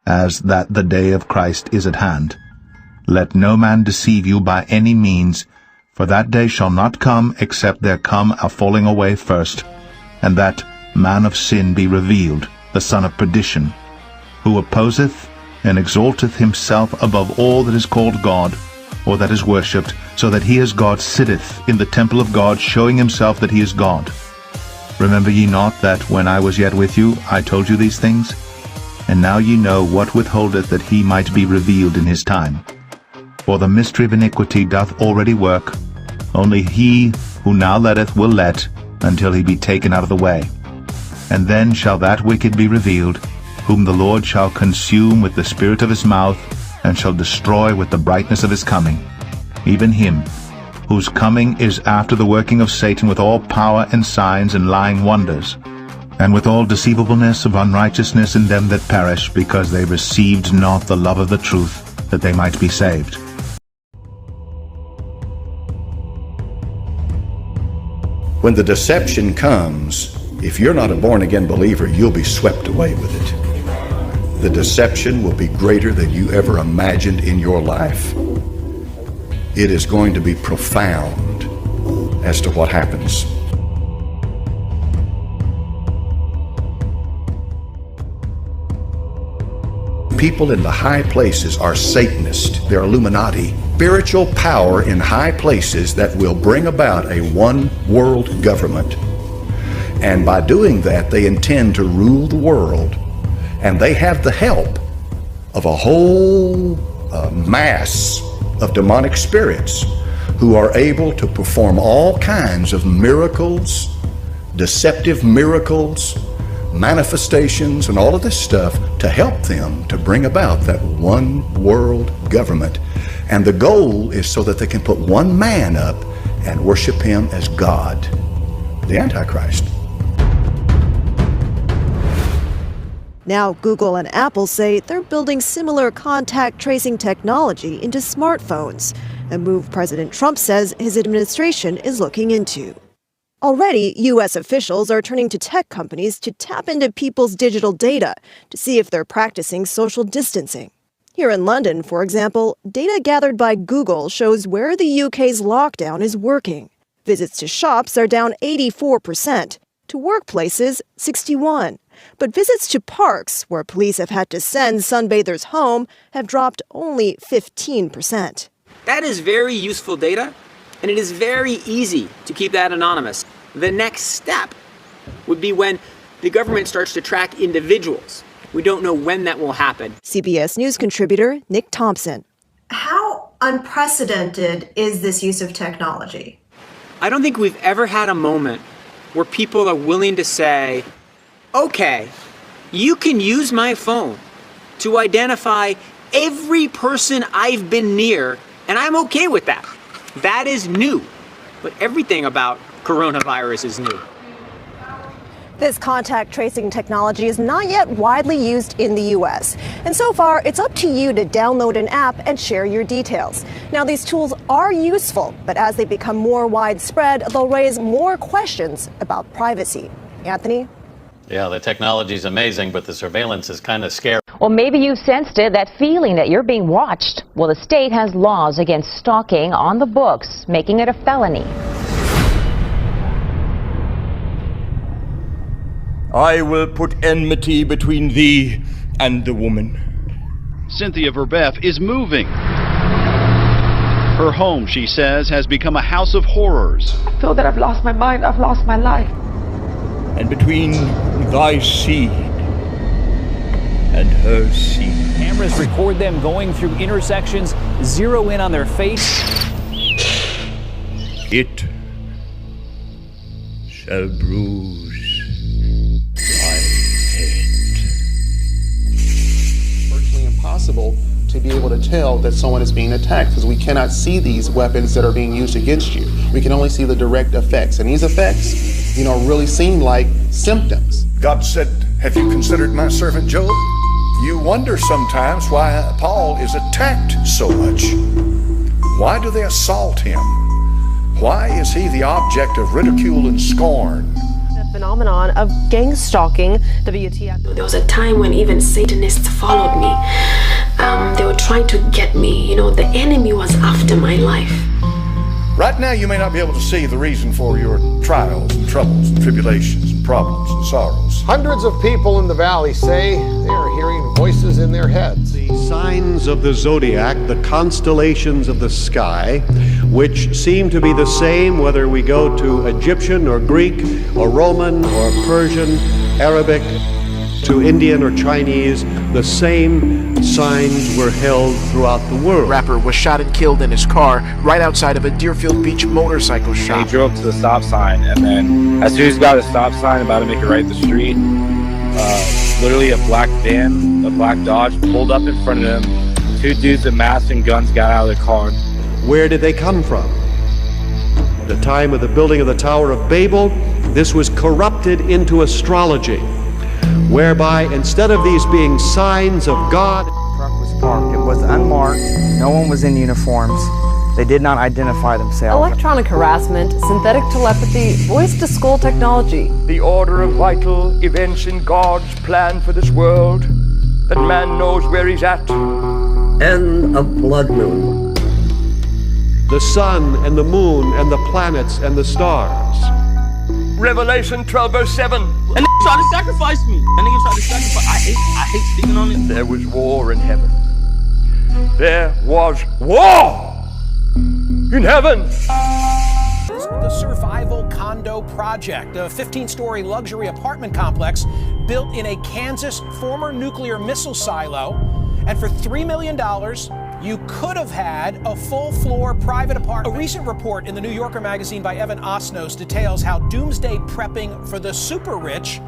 as that the day of Christ is at hand. Let no man deceive you by any means, for that day shall not come except there come a falling away first, and that man of sin be revealed, the son of perdition, who opposeth and exalteth himself above all that is called God, or that is worshipped, so that he as God sitteth in the temple of God, showing himself that he is God. Remember ye not that when I was yet with you, I told you these things? And now ye know what withholdeth that he might be revealed in his time. For the mystery of iniquity doth already work, only he who now letteth will let, until he be taken out of the way. And then shall that wicked be revealed, whom the Lord shall consume with the spirit of his mouth, and shall destroy with the brightness of his coming, even him, whose coming is after the working of Satan with all power and signs and lying wonders, and with all deceivableness of unrighteousness in them that perish, because they received not the love of the truth, that they might be saved. When the deception comes, if you're not a born-again believer, you'll be swept away with it. The deception will be greater than you ever imagined in your life. It is going to be profound as to what happens. People in the high places are Satanists, they're Illuminati. Spiritual power in high places that will bring about a one-world government. And by doing that, they intend to rule the world. And they have the help of a whole mass of demonic spirits who are able to perform all kinds of miracles, deceptive miracles, manifestations, and all of this stuff to help them to bring about that one world government. And the goal is so that they can put one man up and worship him as God, the Antichrist. Now, Google and Apple say they're building similar contact tracing technology into smartphones, a move President Trump says his administration is looking into. Already, U.S. officials are turning to tech companies to tap into people's digital data to see if they're practicing social distancing. Here in London, for example, data gathered by Google shows where the UK's lockdown is working. Visits to shops are down 84%, to workplaces 61%. But visits to parks, where police have had to send sunbathers home, have dropped only 15%. That is very useful data, and it is very easy to keep that anonymous. The next step would be when the government starts to track individuals. We don't know when that will happen. CBS News contributor Nick Thompson. How unprecedented is this use of technology? I don't think we've ever had a moment where people are willing to say, okay, you can use my phone to identify every person I've been near, and I'm okay with that. That is new, but everything about coronavirus is new. This contact tracing technology is not yet widely used in the U.S. And so far, it's up to you to download an app and share your details. Now, these tools are useful, but as they become more widespread, they'll raise more questions about privacy. Anthony? Yeah, the technology is amazing, but the surveillance is kind of scary. Well, maybe you've sensed it, that feeling that you're being watched. Well, the state has laws against stalking on the books, making it a felony. I will put enmity between thee and the woman. Cynthia Verbeff is moving. Her home, she says, has become a house of horrors. I feel that I've lost my mind, I've lost my life. And between thy seed and her seed. Cameras record them going through intersections, zero in on their face. It shall bruise thy head. Virtually impossible to be able to tell that someone is being attacked because we cannot see these weapons that are being used against you. We can only see the direct effects. And these effects, really seem like symptoms. God said, have you considered my servant Job? You wonder sometimes why Paul is attacked so much. Why do they assault him? Why is he the object of ridicule and scorn? The phenomenon of gang stalking. WTF. There was a time when even Satanists followed me. They were trying to get me. You know, the enemy was after my life. Right now, you may not be able to see the reason for your trials and troubles and tribulations and problems and sorrows. Hundreds of people in the valley say they are hearing voices in their heads. The signs of the zodiac, the constellations of the sky, which seem to be the same whether we go to Egyptian or Greek or Roman or Persian, Arabic, to Indian or Chinese, the same signs were held throughout the world. Rapper was shot and killed in his car right outside of a Deerfield Beach motorcycle shop. He drove to the stop sign, and then as soon as he got to the stop sign, about to make it right the street, literally a black van, a black Dodge, pulled up in front of him. Two dudes with masks and guns got out of the car. Where did they come from? At the time of the building of the Tower of Babel, this was corrupted into astrology, whereby instead of these being signs of God, the truck was parked. It was unmarked. No one was in uniforms. They did not identify themselves. Electronic harassment, synthetic telepathy, voice-to-skull technology. The order of vital events in God's plan for this world, that man knows where he's at. End of blood moon. the sun and the moon and the planets and the stars. Revelation 12 verse 7. And they tried to sacrifice me. And nigga tried to sacrifice. I hate speaking on it. There was war in heaven. There was war in heaven. The Survival Condo Project, a 15-story luxury apartment complex built in a Kansas former nuclear missile silo. And for $3 million, you could have had a full-floor private apartment. A recent report in the New Yorker magazine by Evan Osnos details how doomsday prepping for the super-rich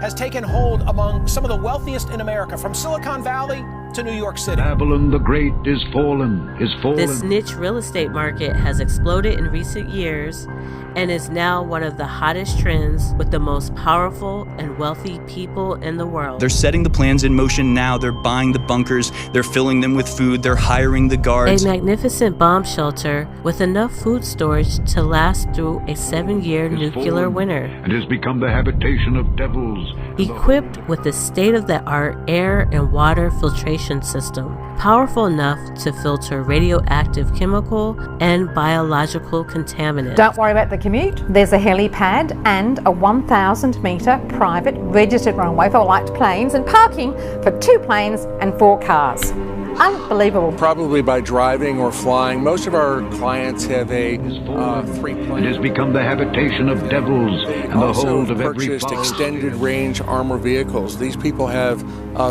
has taken hold among some of the wealthiest in America, from Silicon Valley to New York City. Babylon the Great is fallen, is fallen. This niche real estate market has exploded in recent years and is now one of the hottest trends with the most powerful and wealthy people in the world. They're setting the plans in motion now. They're buying the bunkers. They're filling them with food. They're hiring the guards. A magnificent bomb shelter with enough food storage to last through a 7-year nuclear winter. And has become the habitation of devils. Equipped with a state-of-the-art air and water filtration system, powerful enough to filter radioactive chemical and biological contaminants. Don't worry about the commute. There's a helipad and a 1,000-metre private registered runway for light planes and parking for 2 planes and 4 cars. Unbelievable. Probably by driving or flying. Most of our clients have a 3-plane. It has become the habitation of devils and the hold of every foul. Purchased extended range armor vehicles. These people have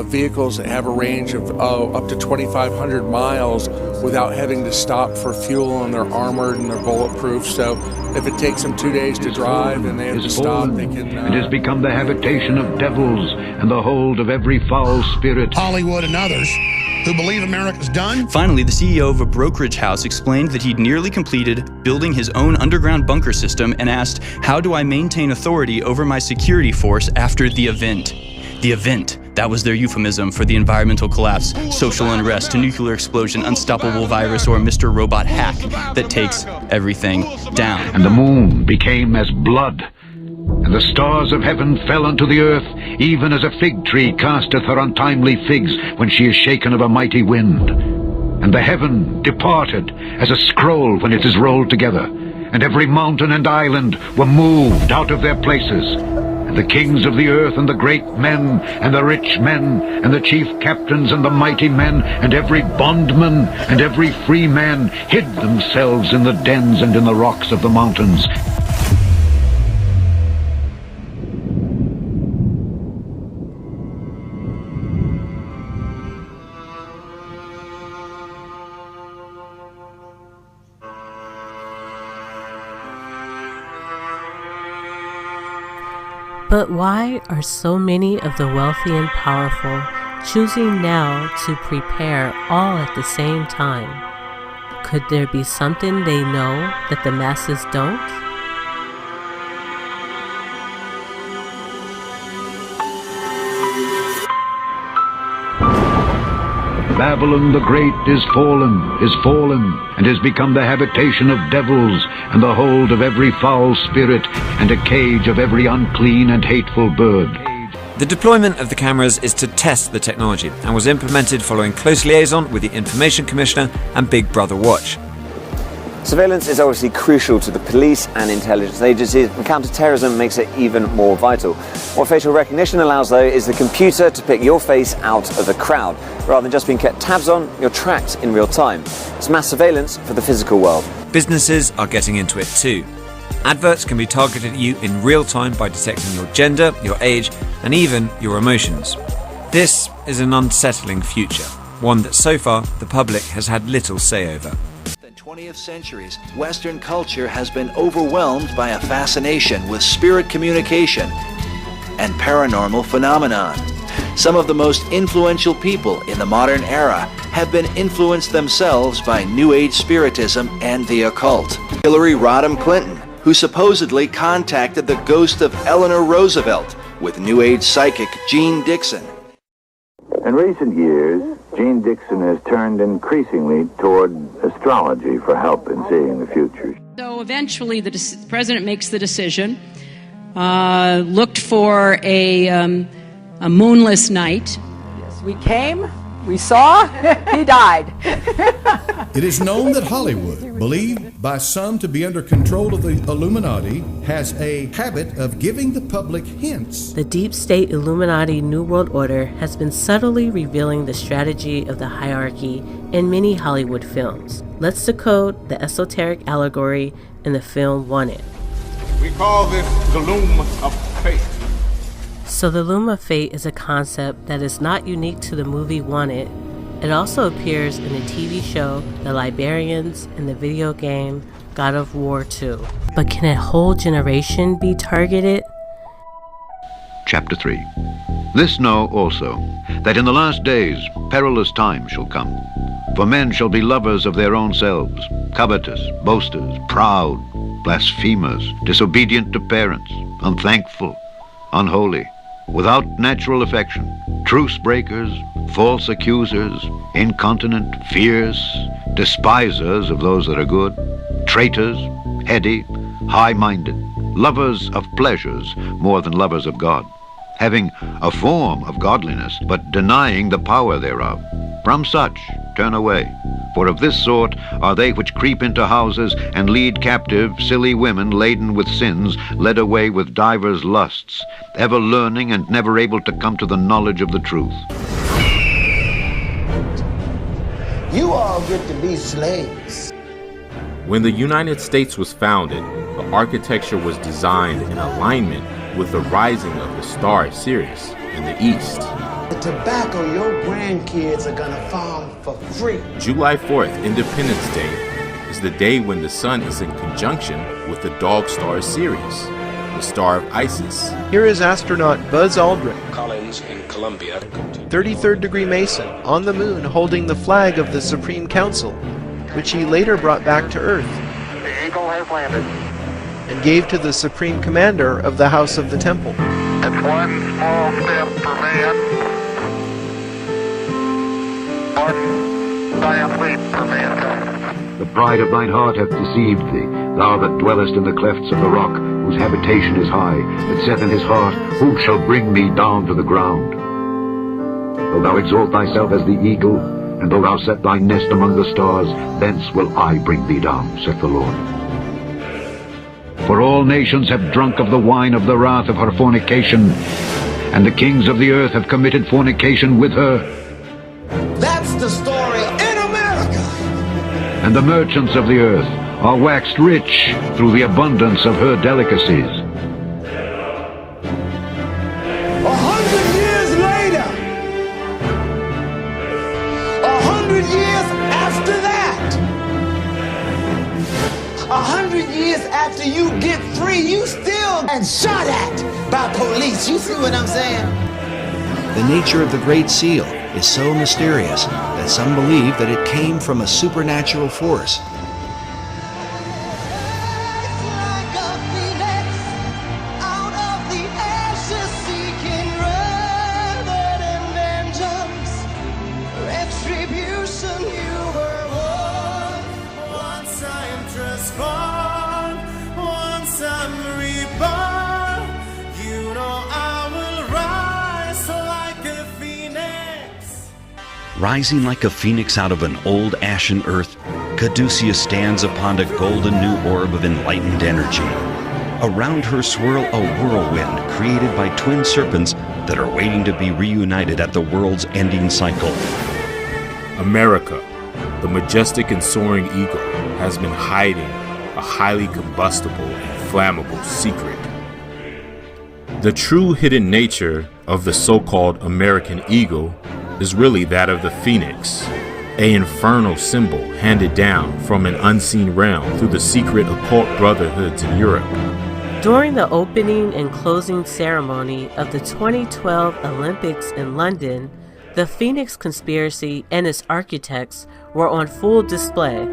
vehicles that have a range of up to 2,500 miles without having to stop for fuel, and they're armored and they're bulletproof. So if it takes them 2 days to drive and they have to stop, they can... It has become the habitation of devils and the hold of every foul spirit. Hollywood and others who believe America's done. Finally, the CEO of a brokerage house explained that he'd nearly completed building his own underground bunker system and asked, "How do I maintain authority over my security force after the event?" The event. That was their euphemism for the environmental collapse, social unrest, a nuclear explosion, unstoppable virus, or Mr. Robot hack that takes everything down. And the moon became as blood, and the stars of heaven fell unto the earth, even as a fig tree casteth her untimely figs when she is shaken of a mighty wind. And the heaven departed as a scroll when it is rolled together, and every mountain and island were moved out of their places. And the kings of the earth, and the great men, and the rich men, and the chief captains, and the mighty men, and every bondman, and every free man, hid themselves in the dens and in the rocks of the mountains. But why are so many of the wealthy and powerful choosing now to prepare all at the same time? Could there be something they know that the masses don't? Babylon the Great is fallen, and is become the habitation of devils, and the hold of every foul spirit, and a cage of every unclean and hateful bird. The deployment of the cameras is to test the technology and was implemented following close liaison with the Information Commissioner and Big Brother Watch. Surveillance is obviously crucial to the police and intelligence agencies, and counter-terrorism makes it even more vital. What facial recognition allows, though, is the computer to pick your face out of a crowd. Rather than just being kept tabs on, you're tracked in real time. It's mass surveillance for the physical world. Businesses are getting into it too. Adverts can be targeted at you in real time by detecting your gender, your age, and even your emotions. This is an unsettling future, one that so far the public has had little say over. 20th centuries, Western culture has been overwhelmed by a fascination with spirit communication and paranormal phenomenon. Some of the most influential people in the modern era have been influenced themselves by New Age spiritism and the occult. Hillary Rodham Clinton, who supposedly contacted the ghost of Eleanor Roosevelt with New Age psychic Jean Dixon. In recent years, Jean Dixon has turned increasingly toward astrology for help in seeing the future. So eventually the president makes the decision, looked for a moonless night. Yes, we came, we saw, he died. It is known that Hollywood, believed by some to be under control of the Illuminati, has a habit of giving the public hints. The deep state Illuminati New World Order has been subtly revealing the strategy of the hierarchy in many Hollywood films. Let's decode the esoteric allegory in the film Wanted. We call this the loom of fate. So the loom of fate is a concept that is not unique to the movie Wanted. It also appears in the TV show The Librarians and the video game God of War 2. But can a whole generation be targeted? Chapter 3. This know also, that in the last days perilous times shall come. For men shall be lovers of their own selves, covetous, boasters, proud, blasphemers, disobedient to parents, unthankful, unholy, without natural affection, truce breakers, false accusers, incontinent, fierce, despisers of those that are good, traitors, heady, high-minded, lovers of pleasures more than lovers of God, having a form of godliness, but denying the power thereof. From such turn away, for of this sort are they which creep into houses and lead captive silly women laden with sins, led away with divers lusts, ever learning and never able to come to the knowledge of the truth. You all get to be slaves. When the United States was founded, the architecture was designed in alignment with the rising of the star Sirius in the east. The tobacco your grandkids are gonna farm for free. July 4th, Independence Day, is the day when the sun is in conjunction with the dog star Sirius, the star of Isis. Here is astronaut Buzz Aldrin, Collins in Columbia, 33rd degree Mason, on the moon holding the flag of the Supreme Council, which he later brought back to Earth. The Eagle has landed. And gave to the Supreme Commander of the House of the Temple. It's one small step for man, one giant leap for mankind. The pride of thine heart hath deceived thee, thou that dwellest in the clefts of the rock, whose habitation is high, that saith in his heart, who shall bring me down to the ground? Though thou exalt thyself as the eagle, and though thou set thy nest among the stars, thence will I bring thee down, saith the Lord. For all nations have drunk of the wine of the wrath of her fornication, and the kings of the earth have committed fornication with her. That's the story in America. And the merchants of the earth are waxed rich through the abundance of her delicacies. 100 years later, 100 years after that, 100 years after you get free, you still and shot at by police. You see what I'm saying? The nature of the Great Seal is so mysterious that some believe that it came from a supernatural force. Retribution. Rising like a phoenix out of an old ashen earth, Caduceus stands upon a golden new orb of enlightened energy. Around her swirl a whirlwind created by twin serpents that are waiting to be reunited at the world's ending cycle. America, the majestic and soaring eagle, has been hiding a highly combustible and flammable secret. The true hidden nature of the so-called American eagle is really that of the phoenix, an infernal symbol handed down from an unseen realm through the secret occult brotherhoods in Europe. During the opening and closing ceremony of the 2012 Olympics in London, the Phoenix Conspiracy and its architects were on full display.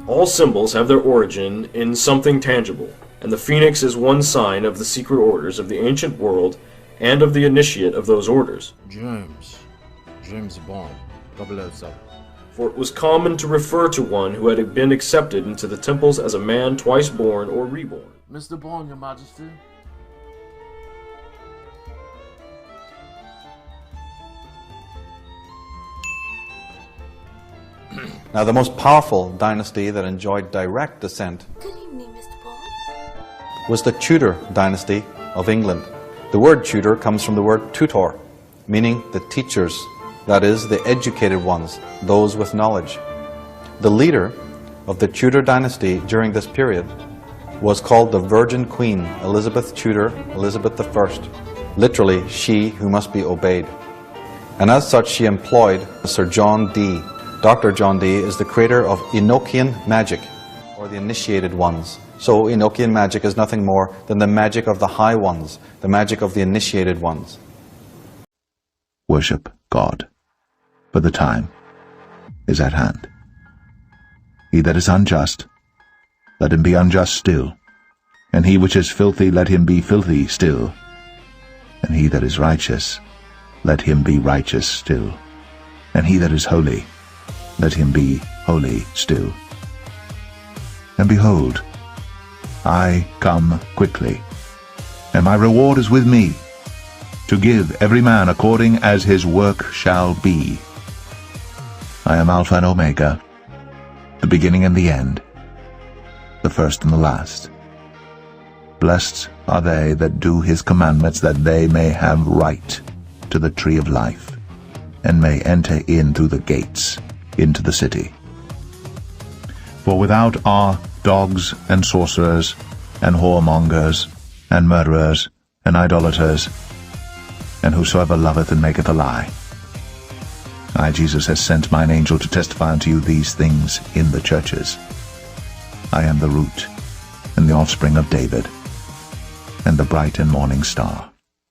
All symbols have their origin in something tangible, and the phoenix is one sign of the secret orders of the ancient world and of the initiate of those orders. James Bond, 007. For it was common to refer to one who had been accepted into the temples as a man twice born or reborn. Mr. Bond, Your Majesty. Now, the most powerful dynasty that enjoyed direct descent was the Tudor dynasty of England. The word Tudor comes from the word tutor, meaning the teachers, that is, the educated ones, those with knowledge. The leader of the Tudor dynasty during this period was called the Virgin Queen, Elizabeth Tudor, Elizabeth I, literally, she who must be obeyed. And as such, she employed Sir John Dee. Dr. John Dee is the creator of Enochian magic, or the initiated ones. So Enochian magic is nothing more than the magic of the high ones, the magic of the initiated ones. Worship God, for the time is at hand. He that is unjust, let him be unjust still, and he which is filthy, let him be filthy still, and he that is righteous, let him be righteous still, and he that is holy, let him be holy still. And behold, I come quickly, and my reward is with me, to give every man according as his work shall be. I am Alpha and Omega, the beginning and the end, the first and the last. Blessed are they that do his commandments, that they may have right to the tree of life, and may enter in through the gates into the city. For without are dogs and sorcerers, and whoremongers, and murderers, and idolaters, and whosoever loveth and maketh a lie. I, Jesus, has sent mine angel to testify unto you these things in the churches. I am the root and the offspring of David, and the bright and morning star.